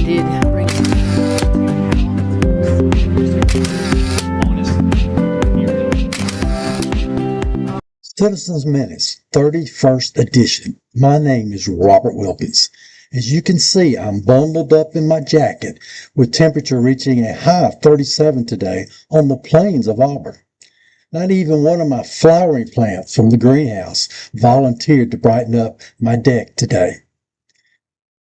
did bring Citizens Minutes, 31st edition. My name is Robert Wilkins. As you can see, I'm bundled up in my jacket with temperature reaching a high of 37 today on the plains of Auburn. Not even one of my flowering plants from the greenhouse volunteered to brighten up my deck today.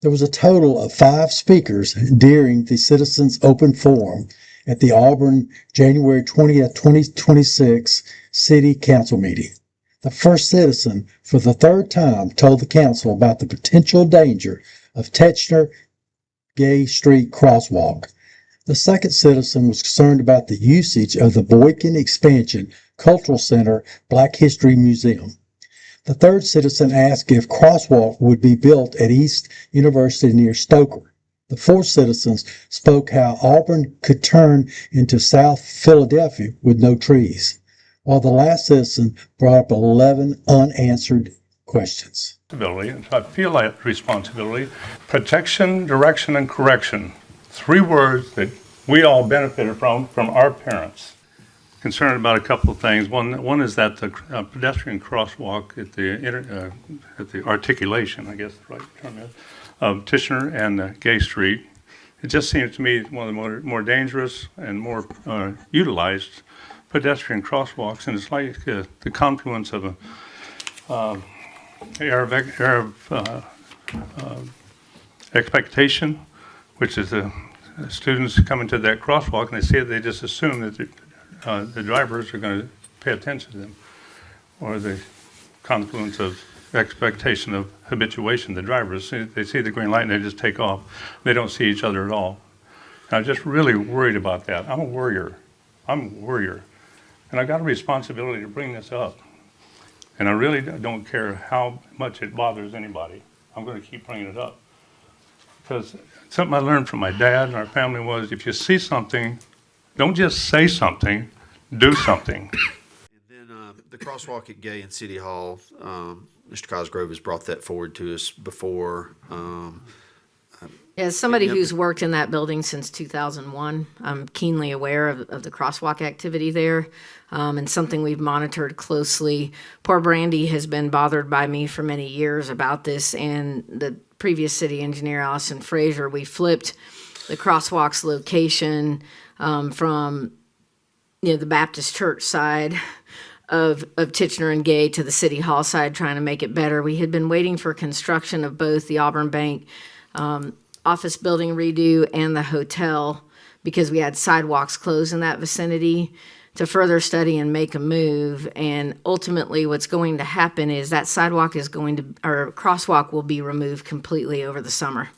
There was a total of 5 speakers during the Citizens Open Forum at the Auburn January 20th, 2026 City Council meeting. The first citizen, for the third time, told the council about the potential danger of Tichenor Gay Street crosswalk. The second citizen was concerned about the usage of the Boykin Expansion Cultural Center Black History Museum. The third citizen asked if crosswalk would be built at East University near Stoker. The fourth citizen spoke how Auburn could turn into South Philadelphia with no trees, while the last citizen brought up 11 unanswered questions. I feel like responsibility, protection, direction, and correction. 3 words that we all benefited from our parents. Concerned about a couple of things. One is that the pedestrian crosswalk at the articulation, I guess the right term is, of Tichenor and Gay Street. It just seems to me one of the more dangerous and more utilized pedestrian crosswalks, and it's like the confluence of Arab expectation, which is the students come into that crosswalk and they see it, they just assume that the drivers are going to pay attention to them, or the confluence of expectation of habituation. The drivers, they see the green light and they just take off. They don't see each other at all. And I'm just really worried about that. I'm a worrier. And I got a responsibility to bring this up. And I really don't care how much it bothers anybody. I'm going to keep bringing it up. Because something I learned from my dad and our family was, if you see something, don't just say something, do something. And then the crosswalk at Gay and City Hall, Mr. Cosgrove has brought that forward to us before. As somebody who's worked in that building since 2001, I'm keenly aware of the crosswalk activity there, and something we've monitored closely. Poor Brandy has been bothered by me for many years about this, and the previous city engineer, Allison Frazier, we flipped the crosswalk's location from the Baptist church side of Tichenor and Gay to the City Hall side, trying to make it better. We had been waiting for construction of both the Auburn Bank office building redo and the hotel, because we had sidewalks closed in that vicinity, to further study and make a move. And ultimately what's going to happen is that crosswalk will be removed completely over the summer.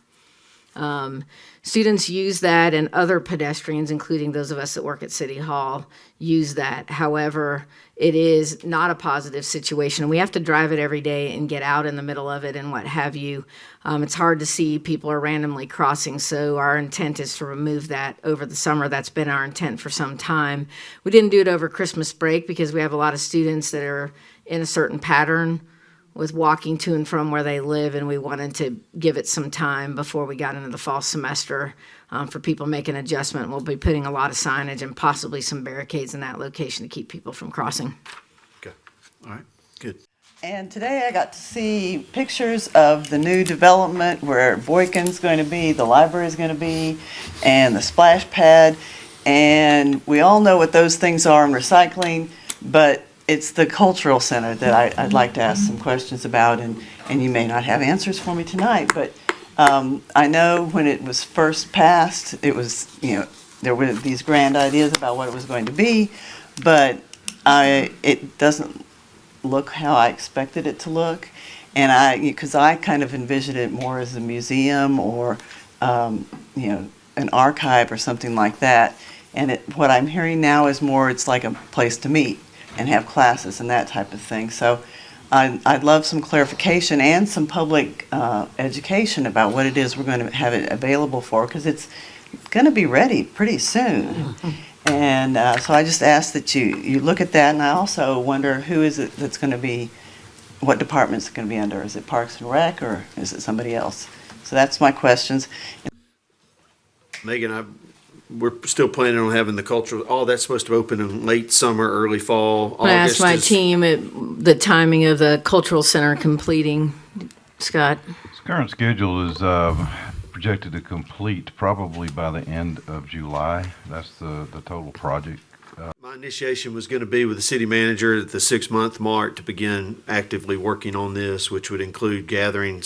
Students use that, and other pedestrians, including those of us that work at City Hall, use that. However, it is not a positive situation. We have to drive it every day and get out in the middle of it and what have you. It's hard to see. People are randomly crossing, so our intent is to remove that over the summer. That's been our intent for some time. We didn't do it over Christmas break because we have a lot of students that are in a certain pattern with walking to and from where they live, and we wanted to give it some time before we got into the fall semester for people making adjustment. We'll be putting a lot of signage and possibly some barricades in that location to keep people from crossing. Okay. All right. Good. And today I got to see pictures of the new development where Boykin's going to be, the library's going to be, and the splash pad. And we all know what those things are in recycling, but it's the cultural center that I'd like to ask some questions about, and you may not have answers for me tonight, but I know when it was first passed, it was, there were these grand ideas about what it was going to be, but it doesn't look how I expected it to look, and because I kind of envisioned it more as a museum or, an archive or something like that, and what I'm hearing now is more, it's like a place to meet and have classes and that type of thing. So I'd love some clarification and some public education about what it is we're going to have it available for, because it's going to be ready pretty soon. And so I just ask that you look at that, and I also wonder who is it that's going to be, what department's it going to be under? Is it Parks and Rec, or is it somebody else? So that's my questions. Megan, we're still planning on having the cultural, all that's supposed to open in late summer, early fall. I asked my is- team the timing of the cultural center completing. Scott? Its current schedule is projected to complete probably by the end of July. That's the total project. My initiation was going to be with the city manager at the 6-month mark to begin actively working on this, which would include gathering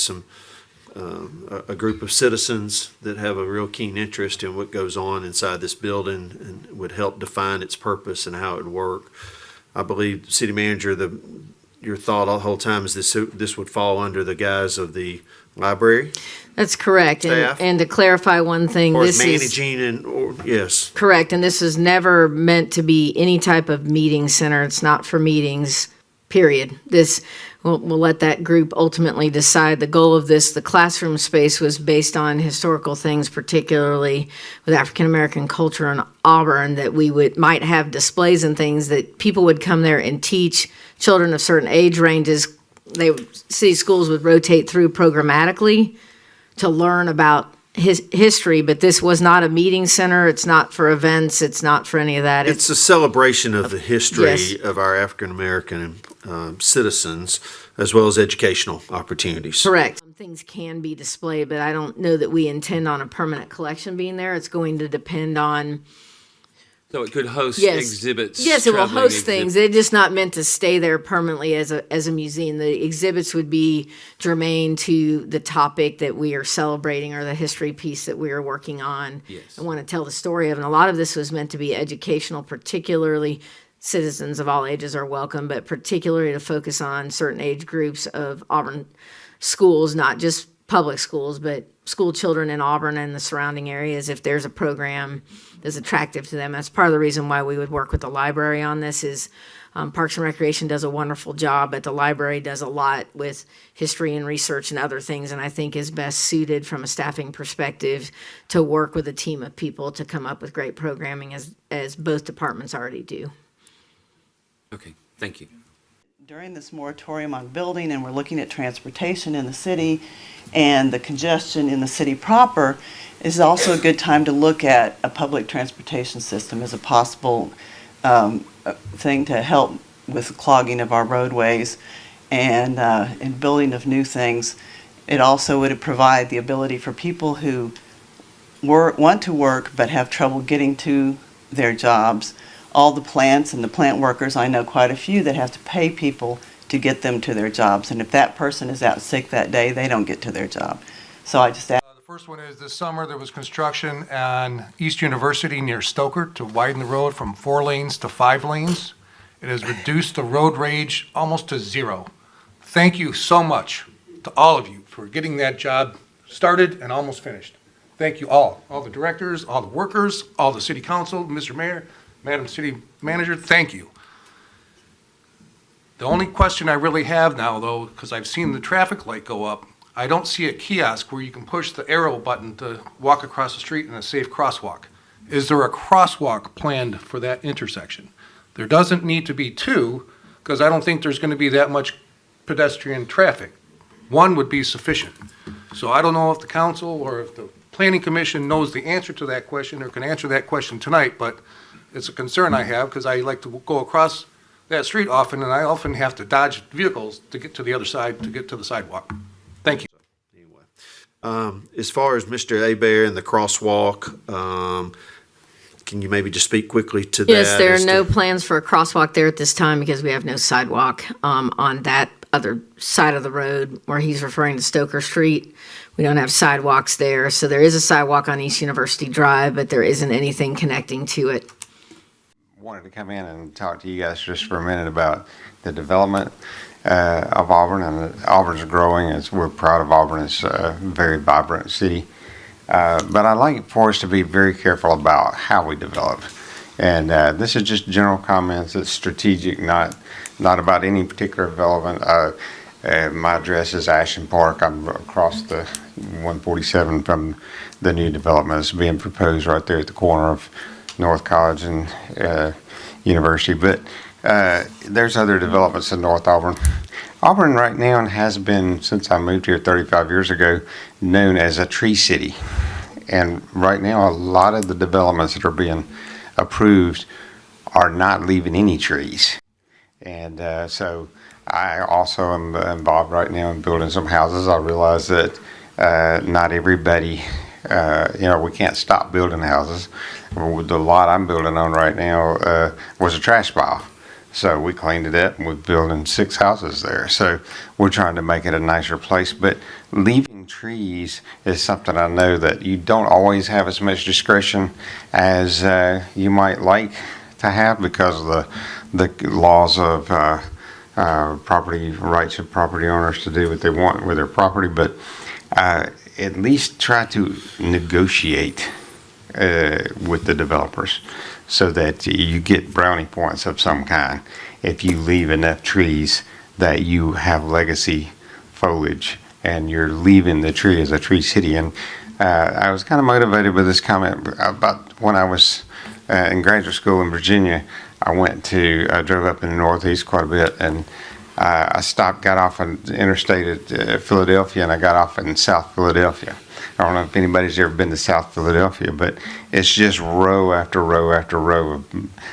a group of citizens that have a real keen interest in what goes on inside this building and would help define its purpose and how it would work. I believe, city manager, your thought the whole time is this would fall under the guise of the library? That's correct. Staff? And to clarify one thing, Or this is managing yes. correct. And this is never meant to be any type of meeting center. It's not for meetings, period. We'll let that group ultimately decide. The goal of this, the classroom space, was based on historical things, particularly with African American culture in Auburn, that we might have displays and things that people would come there and teach children of certain age ranges. City schools would rotate through programmatically to learn about history, but this was not a meeting center. It's not for events. It's not for any of that. It's a celebration of the history Yes. of our African American citizens, as well as educational opportunities. Correct. Some things can be displayed, but I don't know that we intend on a permanent collection being there. It's going to depend on. So it could host Yes. exhibits. Yes, it will traveling host things. exhibits. They're just not meant to stay there permanently as a museum. The exhibits would be germane to the topic that we are celebrating or the history piece that we are working on. Yes. I want to tell the story of. And a lot of this was meant to be educational, particularly citizens of all ages are welcome, but particularly to focus on certain age groups of Auburn schools, not just public schools, but school children in Auburn and the surrounding areas. If there's a program that's attractive to them, that's part of the reason why we would work with the library on this. Is Parks and Recreation does a wonderful job, but the library does a lot with history and research and other things, and I think is best suited from a staffing perspective to work with a team of people to come up with great programming, as both departments already do. Okay, thank you. During this moratorium on building, and we're looking at transportation in the city and the congestion in the city proper, is also a good time to look at a public transportation system as a possible thing to help with the clogging of our roadways and building of new things. It also would provide the ability for people who want to work but have trouble getting to their jobs. All the plants and the plant workers, I know quite a few that have to pay people to get them to their jobs. And if that person is out sick that day, they don't get to their job. So I just ask. The first one is this summer there was construction on East University near Stoker to widen the road from 4 lanes to 5 lanes. It has reduced the road rage almost to 0. Thank you so much to all of you for getting that job started and almost finished. Thank you all the directors, all the workers, all the city council, Mr. Mayor, Madam City Manager, thank you. The only question I really have now, though, because I've seen the traffic light go up, I don't see a kiosk where you can push the arrow button to walk across the street in a safe crosswalk. Is there a crosswalk planned for that intersection? There doesn't need to be 2, because I don't think there's going to be that much pedestrian traffic. 1 would be sufficient. So I don't know if the council or if the planning commission knows the answer to that question or can answer that question tonight, but it's a concern I have because I like to go across that street often, and I often have to dodge vehicles to get to the other side, to get to the sidewalk. Thank you. Anyway, as far as Mr. Abear and the crosswalk, can you maybe just speak quickly to that? Yes, there are as no to- plans for a crosswalk there at this time because we have no sidewalk on that other side of the road where he's referring to Stoker Street. We don't have sidewalks there. So there is a sidewalk on East University Drive, but there isn't anything connecting to it. Wanted to come in and talk to you guys just for a minute about the development of Auburn, and Auburn's growing. We're proud of Auburn. It's a very vibrant city. But I'd like for us to be very careful about how we develop. And this is just general comments. It's strategic, not about any particular development. My address is Ashton Park. I'm across the 147 from the new development that's being proposed right there at the corner of North College and University. But there's other developments in North Auburn. Auburn right now has been, since I moved here 35 years ago, known as a tree city. And right now, a lot of the developments that are being approved are not leaving any trees. And so I also am involved right now in building some houses. I realize that not everybody, we can't stop building houses. The lot I'm building on right now was a trash pile. So we cleaned it up and we're building 6 houses there. So we're trying to make it a nicer place. But leaving trees is something I know that you don't always have as much discretion as you might like to have because of the laws of property rights of property owners to do what they want with their property. But at least try to negotiate with the developers so that you get brownie points of some kind if you leave enough trees that you have legacy foliage and you're leaving the tree as a tree city. And I was kind of motivated with this comment about when I was in graduate school in Virginia. I drove up in the Northeast quite a bit, and I got off on interstate at Philadelphia, and I got off in South Philadelphia. I don't know if anybody's ever been to South Philadelphia, but it's just row after row after row of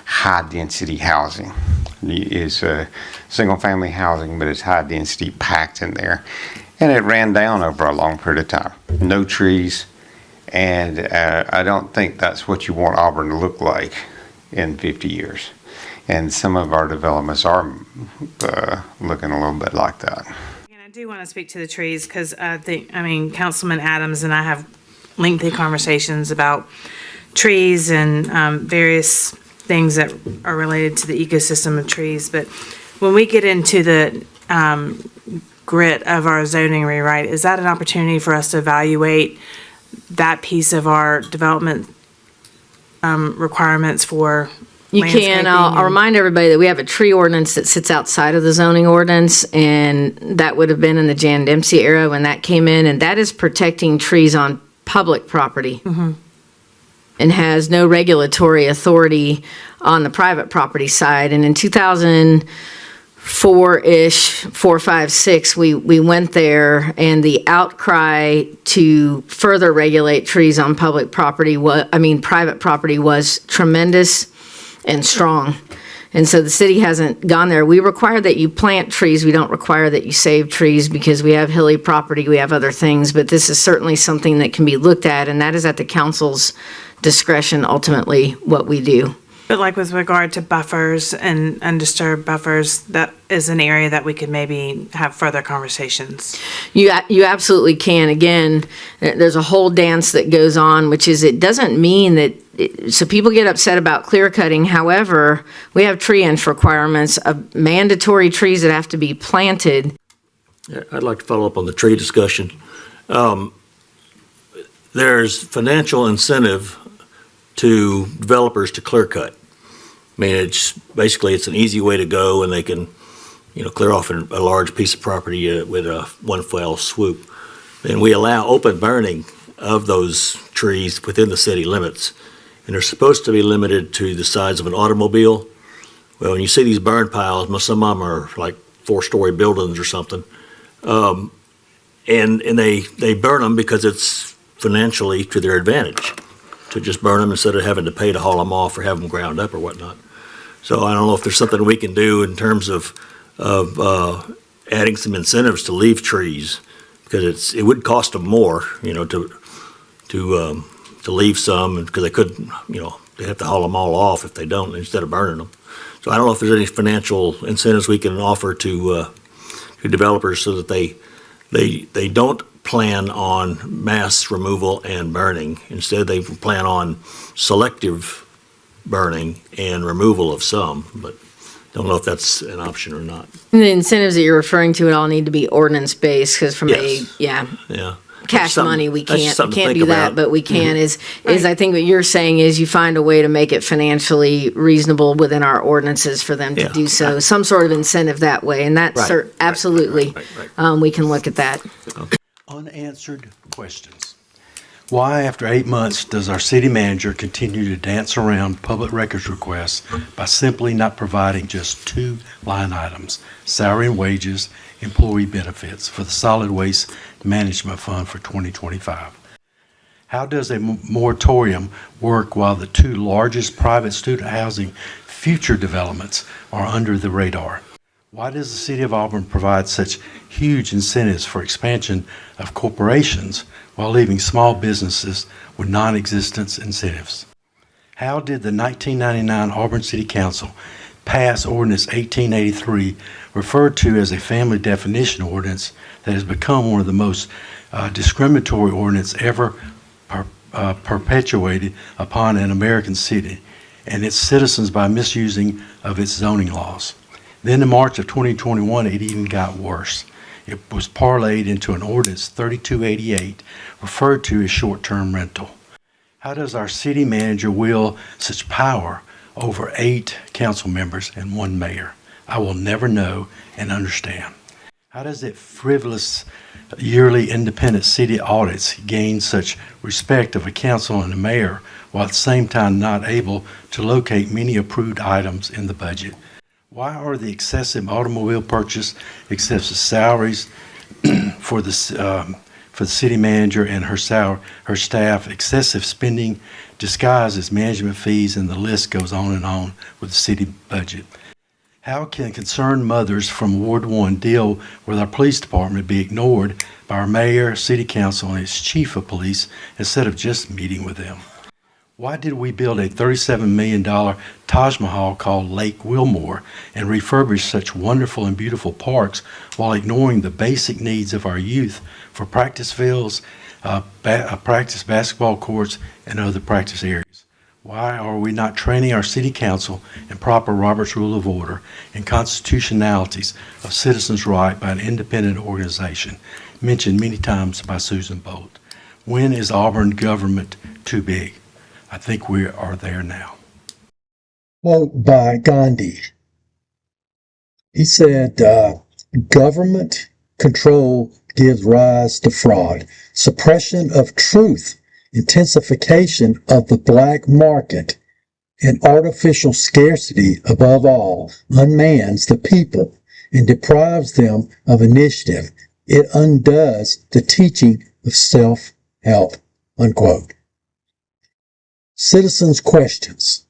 high density housing. It's single family housing, but it's high density packed in there. And it ran down over a long period of time. No trees, and I don't think that's what you want Auburn to look like in 50 years. And some of our developments are looking a little bit like that. And I do want to speak to the trees because Councilman Adams and I have lengthy conversations about trees and various things that are related to the ecosystem of trees. But when we get into the grit of our zoning rewrite, is that an opportunity for us to evaluate that piece of our development requirements for You can. landscaping I'll and- remind everybody that we have a tree ordinance that sits outside of the zoning ordinance, and that would have been in the Jan Dempsey era when that came in, and that is protecting trees on public property and has no regulatory authority on the private property side. And in 2004-ish, 4, 5, 6, we went there, and the outcry to further regulate trees on public property private property was tremendous and strong. And so the city hasn't gone there. We require that you plant trees. We don't require that you save trees because we have hilly property, we have other things, but this is certainly something that can be looked at, and that is at the council's discretion, ultimately, what we do. But like with regard to buffers and undisturbed buffers, that is an area that we could maybe have further conversations. You absolutely can. Again, there's a whole dance that goes on, which is it doesn't mean that, so people get upset about clear cutting. However, we have tree inch requirements of mandatory trees that have to be planted. I'd like to follow up on the tree discussion. There's financial incentive to developers to clear cut. I mean, it's an easy way to go, and they can, clear off a large piece of property with a one fell swoop. And we allow open burning of those trees within the city limits, and they're supposed to be limited to the size of an automobile. Well, when you see these burn piles, some of them are like 4-story buildings or something, and they burn them because it's financially to their advantage to just burn them instead of having to pay to haul them off or have them ground up or whatnot. So I don't know if there's something we can do in terms of adding some incentives to leave trees, because it would cost them more, to leave some, because they couldn't, they have to haul them all off if they don't instead of burning them. So I don't know if there's any financial incentives we can offer to developers so that they don't plan on mass removal and burning. Instead, they plan on selective burning and removal of some, but don't know if that's an option or not. The incentives that you're referring to would all need to be ordinance-based, because from Yes. yeah. Cash Something- money, we that's can't something to do think that, about. but we can is I think what you're saying is you find a way to make it financially reasonable within our ordinances for them to Yeah. do so, some sort of incentive that way, and that's Right. absolutely, Right. we can look at that. Unanswered questions. Why, after 8 months, does our city manager continue to dance around public records requests by simply not providing just 2 line items, salary and wages, employee benefits, for the solid waste management fund for 2025? How does a moratorium work while the two largest private student housing future developments are under the radar? Why does the City of Auburn provide such huge incentives for expansion of corporations while leaving small businesses with non-existent incentives? How did the 1999 Auburn City Council pass Ordinance 1883, referred to as a family definition ordinance, that has become one of the most discriminatory ordinances ever perpetuated upon an American city and its citizens by misusing of its zoning laws? Then in March of 2021, it even got worse. It was parlayed into an ordinance 3288, referred to as short-term rental. How does our city manager wield such power over 8 council members and 1 mayor? I will never know and understand. How does it frivolous yearly independent city audits gain such respect of a council and a mayor while at the same time not able to locate many approved items in the budget? Why are the excessive automobile purchase, excessive salaries for the city manager and her staff, excessive spending disguised as management fees, and the list goes on with the city budget? How can concerned mothers from Ward 1 deal with our police department be ignored by our mayor, city council, and its chief of police instead of just meeting with them? Why did we build a $37 million Taj Mahal called Lake Wilmore and refurbish such wonderful and beautiful parks while ignoring the basic needs of our youth for practice fields, practice basketball courts, and other practice areas? Why are we not training our city council in proper Robert's Rule of Order and constitutionalities of citizens' right by an independent organization mentioned many times by Susan Bolt? When is Auburn government too big? I think we are there now. Quote by Gandhi. He said, government control gives rise to fraud, suppression of truth, intensification of the black market, and artificial scarcity, above all, unmans the people and deprives them of initiative. It undoes the teaching of self-help, unquote. Citizens' questions.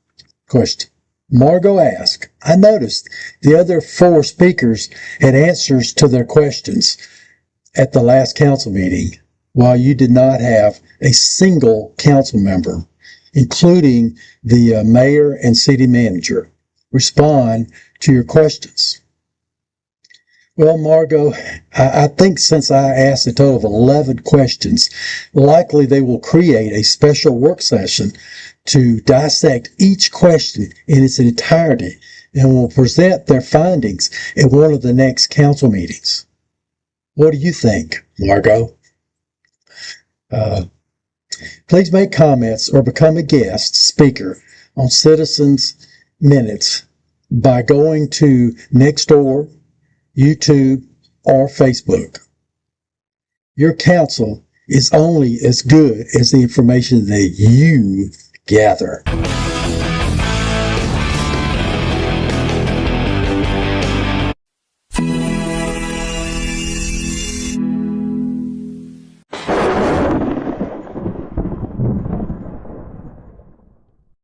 Question. Margot asked, I noticed the other 4 speakers had answers to their questions at the last council meeting, while you did not have a single council member, including the mayor and city manager, respond to your questions. Well, Margot, I think since I asked a total of 11 questions, likely they will create a special work session to dissect each question in its entirety and will present their findings at one of the next council meetings. What do you think, Margot? Please make comments or become a guest speaker on Citizens Minutes by going to Nextdoor, YouTube, or Facebook. Your counsel is only as good as the information that you gather.